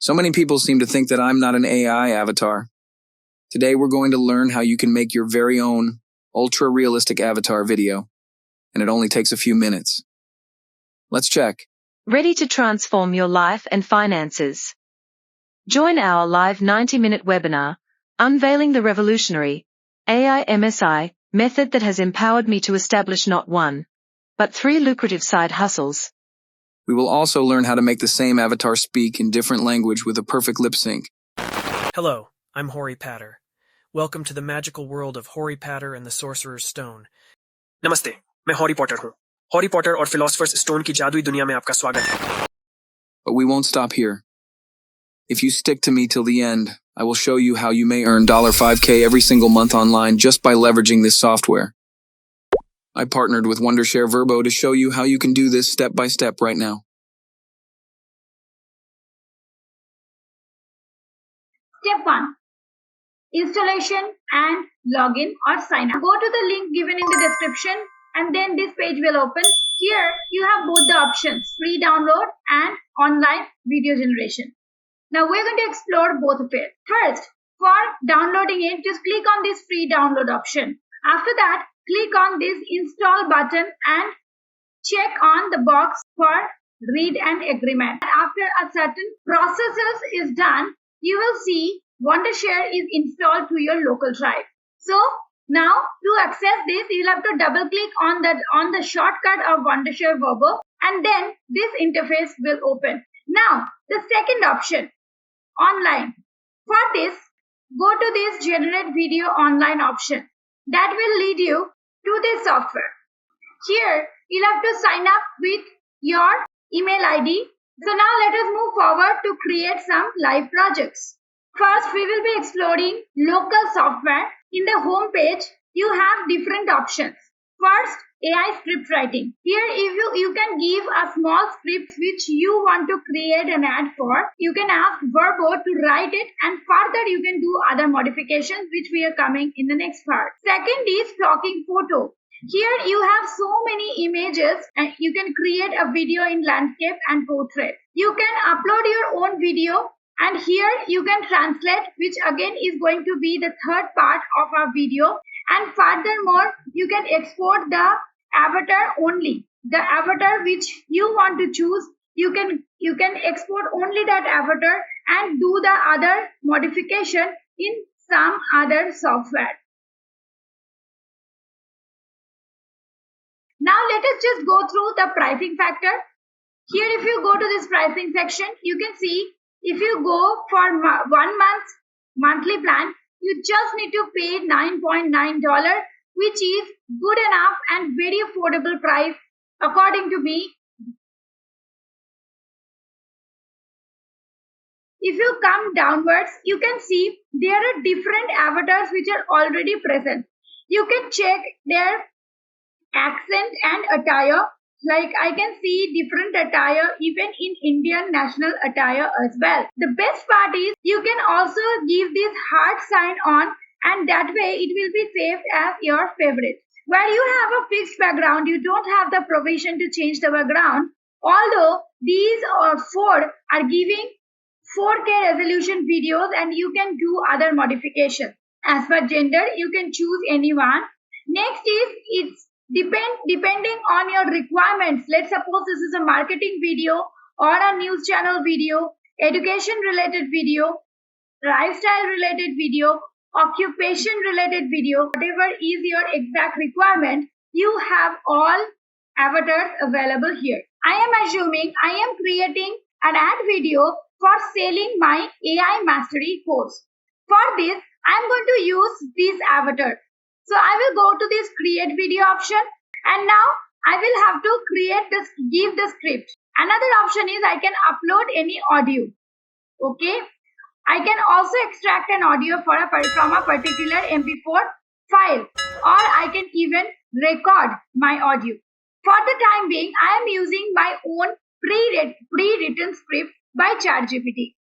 So many people seem to think that I'm not an AI avatar. Today we're going to learn how you can make your very own ultra-realistic avatar video, and it only takes a few minutes. Let's check. Ready to transform your life and finances? Join our live 90-minute webinar, Unveiling the Revolutionary AI MSI method that has empowered me to establish not one, but 3 lucrative side hustles. We will also learn how to make the same avatar speak in different language with a perfect lip sync. Hello, I'm Hori Patter. Welcome to the magical world of Hori Patter and the Sorcerer's Stone. नमस्ते, मैं हॉरी Potter हूँ. हॉरी Potter और philosopher's stone की जादुई दुनिया में आपका स्वागत है. But we won't stop here. If you stick to me till the end, I will show you how you may earn $5K every single month online just by leveraging this software. I partnered with wondershare Virbo to show you how you can do this step by step right now. Step 1. Installation and login or sign up. Go to the link given in the description and then this page will open. Here you have both the options, free download and online video generation. Now we're going to explore both of it. First, for downloading it, just click on this free download option. After that, click on this install button and check on the box for read and agreement. After a certain processes is done, you will see wondershare is installed to your local drive. So now to access this, you'll have to double click on the shortcut of wondershare Virbo and then this interface will open. Now the second option, online. For this, go to this generate video online option. That will lead you to this software. Here you'll have to sign up with your email ID. So now let us move forward to create some live projects. First, we will be exploring local software. In the home page, you have different options. First, AI script writing. Here, if you can give a small script which you want to create an ad for, you can ask Virbo to write it and further you can do other modifications which we are coming in the next part. Second is talking photo. Here you have so many images and you can create a video in landscape and portrait. You can upload your own video and here you can translate, which again is going to be the third part of our video. And furthermore, you can export the avatar only. The avatar which you want to choose, you can export only that avatar and do the other modification in some other software. Now let us just go through the pricing factor. Here if you go to this pricing section, you can see if you go for 1 month monthly plan, you just need to pay $9.9, which is good enough and very affordable price according to me. If you come downwards, you can see there are different avatars which are already present. You can check their accent and attire. Like I can see different attire even in Indian national attire as well. The best part is you can also give this heart sign on and that way it will be saved as your favorite. Where you have a fixed background, you don't have the provision to change the background. Although these 4 are giving 4K resolution videos and you can do other modifications. As per gender, you can choose anyone. Next is it's depending on your requirements. Let's suppose this is a marketing video or a news channel video, education related video, lifestyle related video, occupation related video, whatever is your exact requirement, you have all avatars available here. I am assuming I am creating an ad video for selling my AI mastery course. For this, I am going to use this avatar. So I will go to this create video option and now I will have to give the script. Another option is I can upload any audio. Okay. I can also extract an audio from a particular MP4 file or I can even record my audio. For the time being, I am using my own pre-written script by ChatGPT.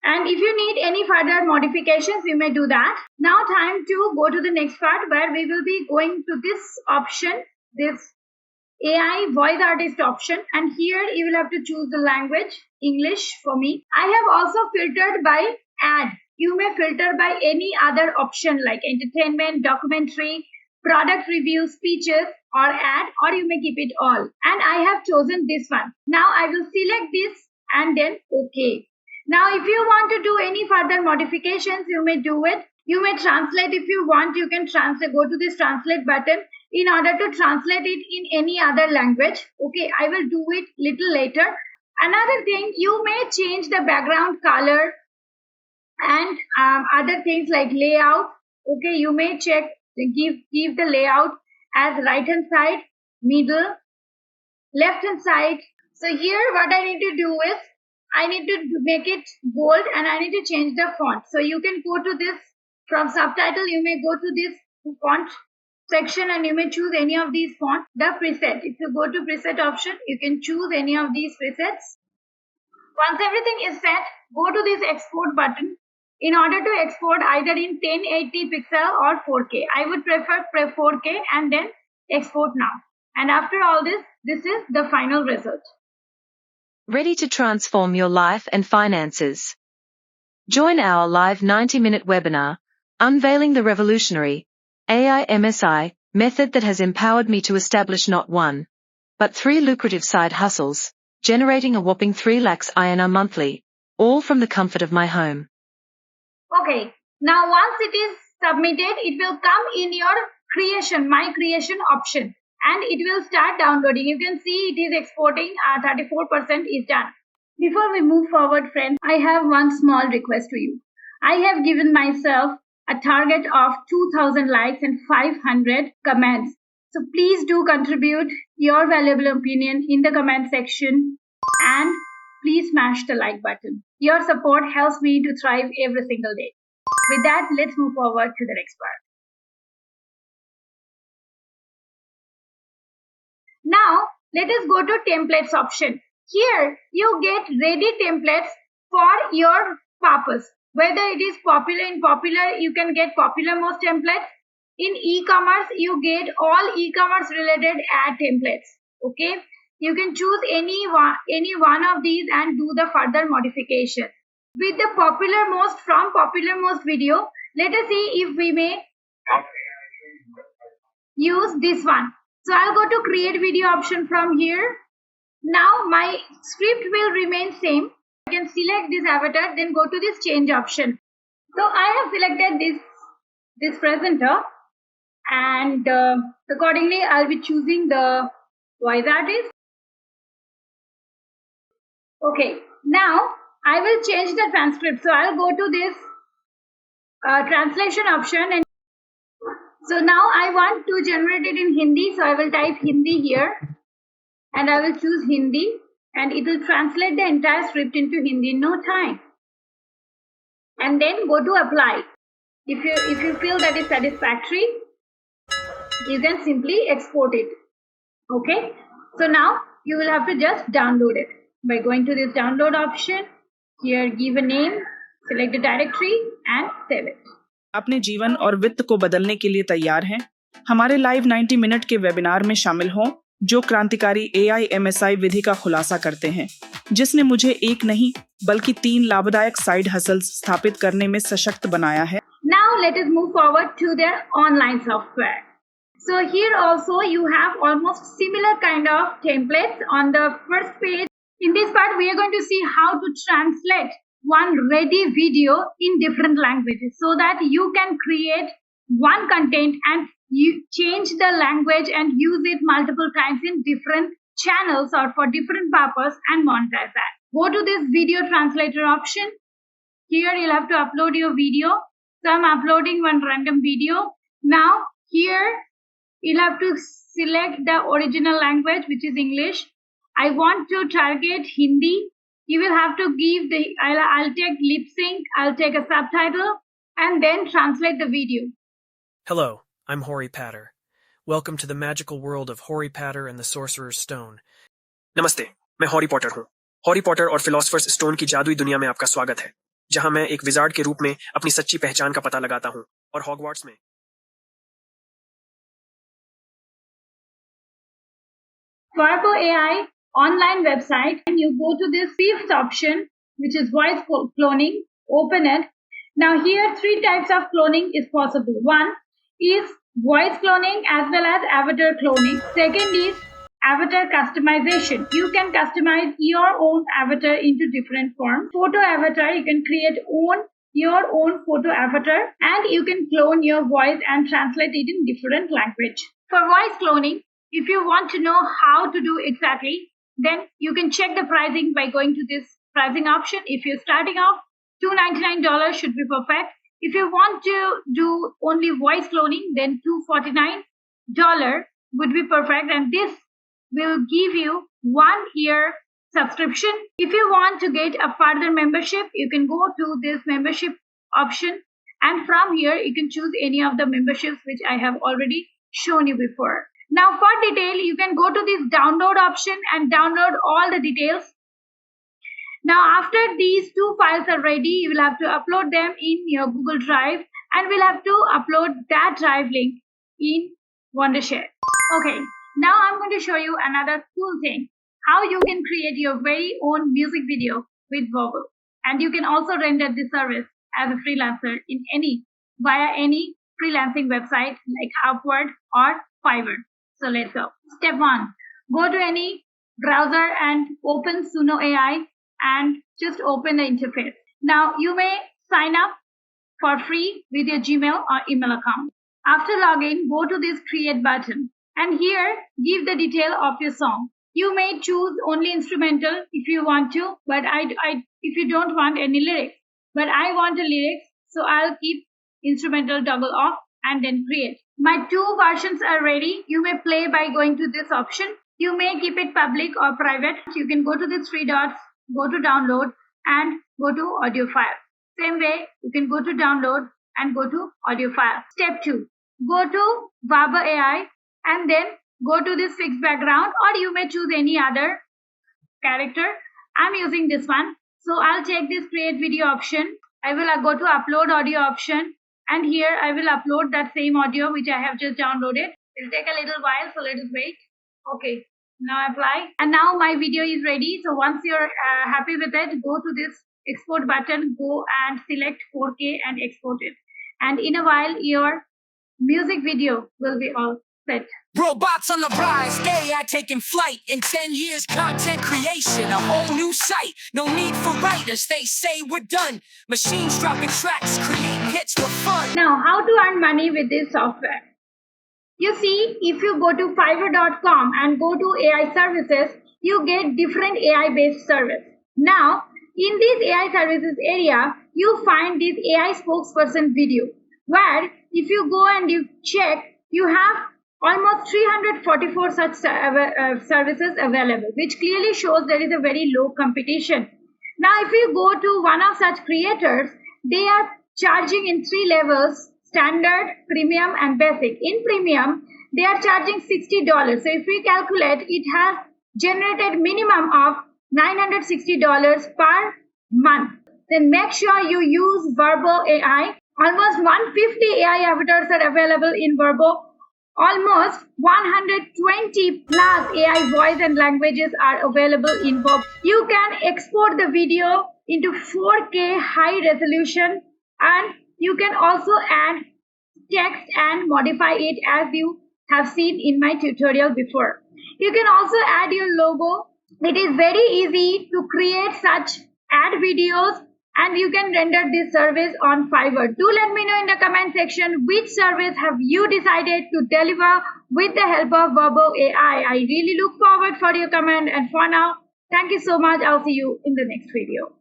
And if you need any further modifications, you may do that. Now time to go to the next part where we will be going to this option, this AI voice artist option, and here you will have to choose the language, English for me. I have also filtered by ad. You may filter by any other option like entertainment, documentary, product review, speeches, or ad, or you may keep it all. And I have chosen this one. Now I will select this and then OK. Now if you want to do any further modifications, you may do it. You may translate if you want. You can translate. Go to this translate button in order to translate it in any other language. Okay, I will do it little later. Another thing, you may change the background color and other things like layout. Okay, you may check, give the layout as right hand side, middle, left hand side. So here what I need to do is I need to make it bold and I need to change the font. So you can go to this from subtitle. You may go to this font section and you may choose any of these fonts. The preset, if you go to preset option, you can choose any of these presets. Once everything is set, go to this export button in order to export either in 1080 pixel or 4K. I would prefer 4K and then export now. And after all this is the final result. Ready to transform your life and finances? Join our live 90-minute webinar, Unveiling the Revolutionary AI MSI method that has empowered me to establish not one, but 3 lucrative side hustles, generating a whopping 3 lakhs INR monthly, all from the comfort of my home. Okay, now once it is submitted, it will come in your creation, my creation option, and it will start downloading. You can see it is exporting, 34% is done. Before we move forward, friends, I have one small request to you. I have given myself a target of 2000 likes and 500 comments. So please do contribute your valuable opinion in the comment section and please smash the like button. Your support helps me to thrive every single day. With that, let's move forward to the next part. Now, let us go to templates option. Here, you get ready templates for your purpose. Whether it is popular, you can get popular most templates. In e-commerce, you get all e-commerce related ad templates. Okay, you can choose any one of these and do the further modification. With the popular most video, let us see if we may use this one. So I'll go to create video option from here. Now my script will remain same. I can select this avatar, then go to this change option. So I have selected this presenter, and accordingly I'll be choosing the voice artist. Okay, now I will change the transcript. So I'll go to this translation option, and so now I want to generate it in Hindi. So I will type Hindi here and I will choose Hindi, and it will translate the entire script into Hindi in no time. And then go to apply. If you feel that is satisfactory, you can simply export it. Okay. So now you will have to just download it by going to this download option. Here give a name, select the directory and save it. अपने जीवन और वित्त को बदलने के लिए तैयार हैं? हमारे लाइव 90 मिनट के वेबिनार में शामिल हों, जो क्रांतिकारी AI MSI विधि का खुलासा करते हैं, जिसने मुझे एक नहीं बल्कि 3 लाभदायक साइड हसल्स स्थापित करने में सशक्त बनाया है. Now let us move forward to their online software. So here also you have almost similar kind of templates on the first page. In this part we are going to see how to translate one ready video in different languages so that you can create one content and you change the language and use it multiple times in different channels or for different purpose and monetize that. Go to this video translator option. Here you'll have to upload your video. So I'm uploading one random video. Now here you'll have to select the original language, which is English. I want to target Hindi. You will have to give I'll take lip sync, I'll take a subtitle and then translate the video. Hello, I'm Hori Patter. Welcome to the magical world of Hori Patter and the Sorcerer's Stone. नमस्ते, मैं हॉरी Potter हूँ. हॉरी Potter और philosopher's stone की जादुई दुनिया में आपका स्वागत है, जहाँ मैं एक विजार्ड के रूप में अपनी सच्ची पहचान का पता लगाता हूँ और हॉगवार्ट्स में Virbo AI online website, and you go to this fifth option, which is voice cloning. Open it. Now here 3 types of cloning is possible. One is voice cloning as well as avatar cloning. Second is avatar customization. You can customize your own avatar into different forms. Photo avatar, you can create your own photo avatar, and you can clone your voice and translate it in different language. For voice cloning, if you want to know how to do exactly, then you can check the pricing by going to this pricing option. If you're starting off, $299 should be perfect. If you want to do only voice cloning, then $249 would be perfect, and this will give you 1 year subscription. If you want to get a further membership, you can go to this membership option, and from here you can choose any of the memberships which I have already shown you before. Now for detail, you can go to this download option and download all the details. Now after these 2 files are ready, you will have to upload them in your Google Drive, and we'll have to upload that drive link in wondershare. Okay, now I'm going to show you another cool thing, how you can create your very own music video with Virbo, and you can also render this service as a freelancer via any freelancing website like Upwork or Fiverr. So let's go. Step 1, go to any browser and open Suno AI and just open the interface. Now you may sign up for free with your Gmail or email account. After login, go to this create button, and here give the detail of your song. You may choose only instrumental if you want to, but if you don't want any lyrics. But I want a lyrics, so I'll keep instrumental toggle off and then create. My 2 versions are ready. You may play by going to this option. You may keep it public or private. You can go to the 3 dots, go to download, and go to audio file. Same way, you can go to download and go to audio file. Step 2, go to Virbo AI and then go to this fixed background, or you may choose any other character. I'm using this one, so I'll check this create video option. I will go to upload audio option, and here I will upload that same audio which I have just downloaded. It'll take a little while, so let us wait. Okay, now apply, and now my video is ready. So once you're happy with it, go to this export button, go and select 4K and export it, and in a while your music video will be all set. Robots on the rise, AI taking flight. In 10 years, content creation, a whole new site. No need for writers, they say we're done. Machines dropping tracks, creating hits for fun. Now, how to earn money with this software? You see, if you go to Fiverr.com and go to AI services, you get different AI-based service. Now, in this AI services area, you find this AI spokesperson video, where if you go and you check, you have almost 344 such services available, which clearly shows there is a very low competition. Now, if you go to one of such creators, they are charging in 3 levels: standard, premium, and basic. In premium, they are charging $60. So if we calculate, it has generated minimum of $960 per month. Then make sure you use Virbo AI. Almost 150 AI avatars are available in Virbo. Almost 120 plus AI voice and languages are available in Virbo. You can export the video into 4K high resolution, and you can also add text and modify it as you have seen in my tutorial before. You can also add your logo. It is very easy to create such ad videos, and you can render this service on Fiverr. Do let me know in the comment section which service have you decided to deliver with the help of Virbo AI. I really look forward for your comment, and for now, thank you so much. I'll see you in the next video.